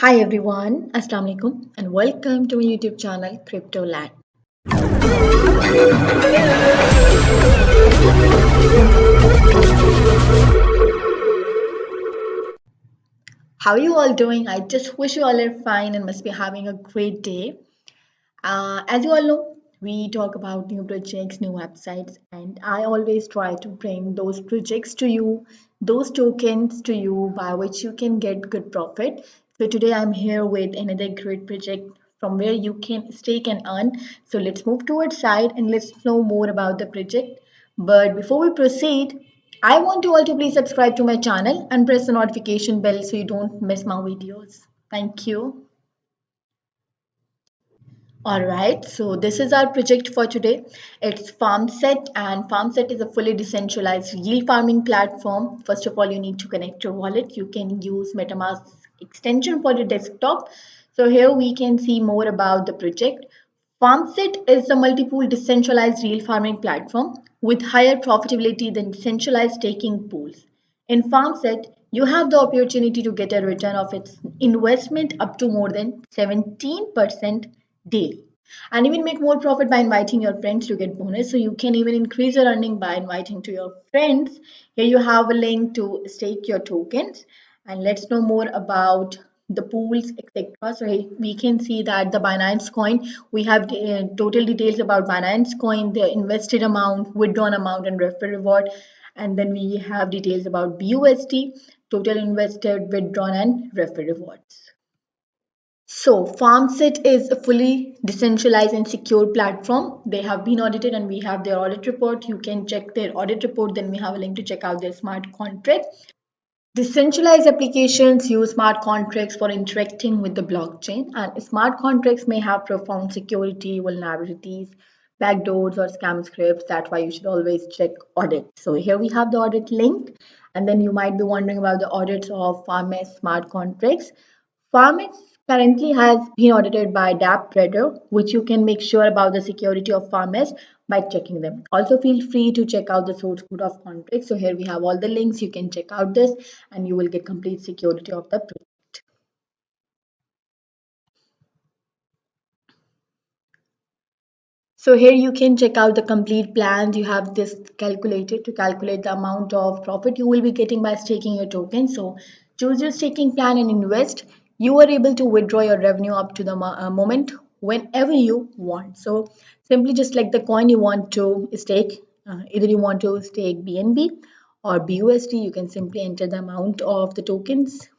Hi everyone, Assalamu alaikum and welcome to my YouTube channel Crypto Land. How are you all doing? I just wish you all are fine and must be having a great day. As you all know, we talk about new projects, new websites, and I always try to bring those projects to you, those tokens to you by which you can get good profit. So today I'm here with another great project from where you can stake and earn. So let's move towards side and let's know more about the project. But before we proceed, I want you all to please subscribe to my channel and press the notification bell so you don't miss my videos. Thank you. All right, so this is our project for today. It's FarmSet, and FarmSet is a fully decentralized yield farming platform. First of all, you need to connect your wallet. You can use MetaMask extension for your desktop. So here we can see more about the project. FarmSet is a multi-pool decentralized yield farming platform with higher profitability than decentralized staking pools. In FarmSet, you have the opportunity to get a return of its investment up to more than 17% daily. And even make more profit by inviting your friends to get bonus. So you can even increase your earning by inviting to your friends. Here you have a link to stake your tokens. And let's know more about the pools, etc. So we can see that the Binance coin, we have total details about Binance coin, the invested amount, withdrawn amount, and referral reward. And then we have details about BUSD, total invested, withdrawn, and referral rewards. So, FarmSet is a fully decentralized and secure platform. They have been audited and we have their audit report. You can check their audit report. Then we have a link to check out their smart contract. Decentralized applications use smart contracts for interacting with the blockchain, and smart contracts may have profound security vulnerabilities, backdoors, or scam scripts. That's why you should always check audit. So, here we have the audit link, and then you might be wondering about the audits of FarmS smart contracts. FarmX currently has been audited by DApp Radar, which you can make sure about the security of FarmS by checking them. Also, feel free to check out the source code of contract. So here we have all the links. You can check out this, and you will get complete security of the project. So here you can check out the complete plans. You have this calculated to calculate the amount of profit you will be getting by staking your token. So choose your staking plan and invest. You are able to withdraw your revenue up to the moment whenever you want. So simply just like the coin you want to stake, either you want to stake BNB or BUSD, you can simply enter the amount of the tokens.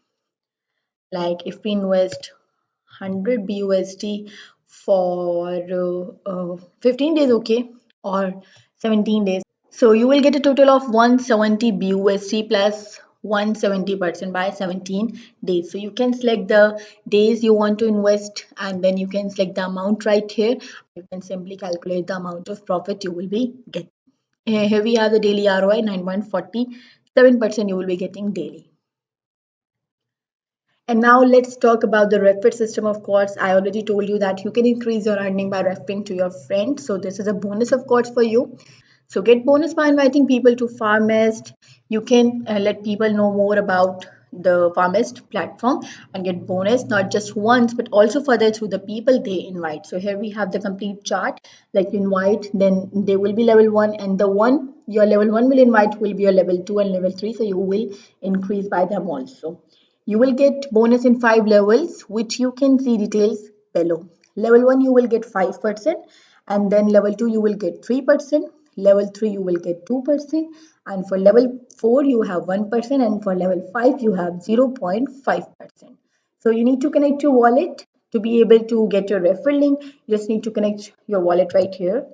Like if we invest 100 BUSD for 15 days, okay, or 17 days. So you will get a total of 170 BUSD plus 170% by 17 days. So you can select the days you want to invest and then you can select the amount right here. You can simply calculate the amount of profit you will be getting. Here we have the daily ROI 9.47% you will be getting daily. And now let's talk about the refer system. Of course, I already told you that you can increase your earning by referring to your friends. So this is a bonus, of course, for you. So get bonus by inviting people to Farmest. You can let people know more about the Farmest platform and get bonus not just once but also further through the people they invite. So here we have the complete chart. Like you invite, then they will be level 1, and the one your level 1 will invite will be your level 2 and level 3. So you will increase by them also. You will get bonus in 5 levels, which you can see details below. Level 1 you will get 5%, and then level 2 you will get 3%, level 3 you will get 2%, and for level 4 you have 1%, and for level 5 you have 0.5%. So you need to connect your wallet to be able to get your referral link. You just need to connect your wallet right here,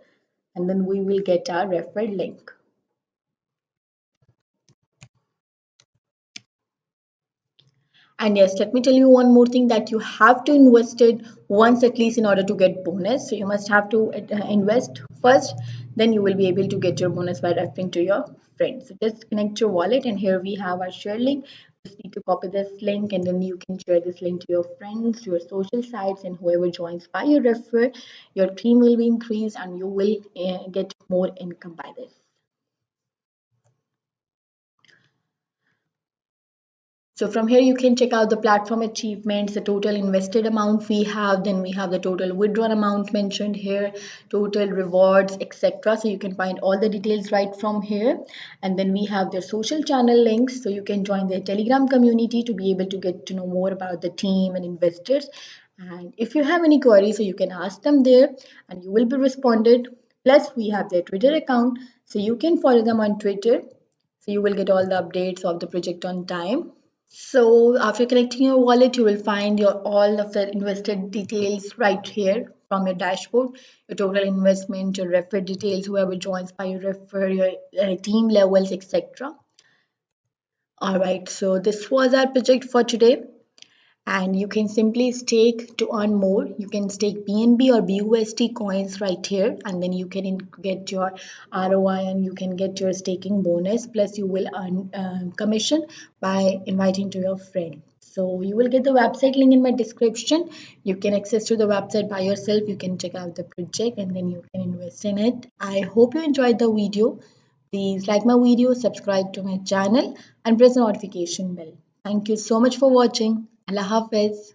and then we will get our referral link. And yes, let me tell you one more thing, that you have to invest it once at least in order to get bonus. So you must have to invest first, then you will be able to get your bonus by referring to your friends. So just connect your wallet, and here we have our share link. Just need to copy this link, and then you can share this link to your friends, to your social sites, and whoever joins by your refer, your team will be increased, and you will get more income by this. So from here you can check out the platform achievements, the total invested amount we have, then we have the total withdrawn amount mentioned here, total rewards, etc. So you can find all the details right from here. And then we have their social channel links, so you can join their Telegram community to be able to get to know more about the team and investors. And if you have any queries, so you can ask them there and you will be responded. Plus we have their Twitter account, so you can follow them on Twitter, so you will get all the updates of the project on time. So after connecting your wallet, you will find your all of the invested details right here from your dashboard, your total investment, your refer details, whoever joins by your refer, your team levels, etc. All right, so this was our project for today, and you can simply stake to earn more. You can stake BNB or BUSD coins right here, and then you can get your ROI and you can get your staking bonus. Plus, you will earn commission by inviting to your friend. So you will get the website link in my description. You can access to the website by yourself. You can check out the project and then you can invest in it. I hope you enjoyed the video. Please like my video, subscribe to my channel and press the notification bell. Thank you so much for watching. Allah Hafiz.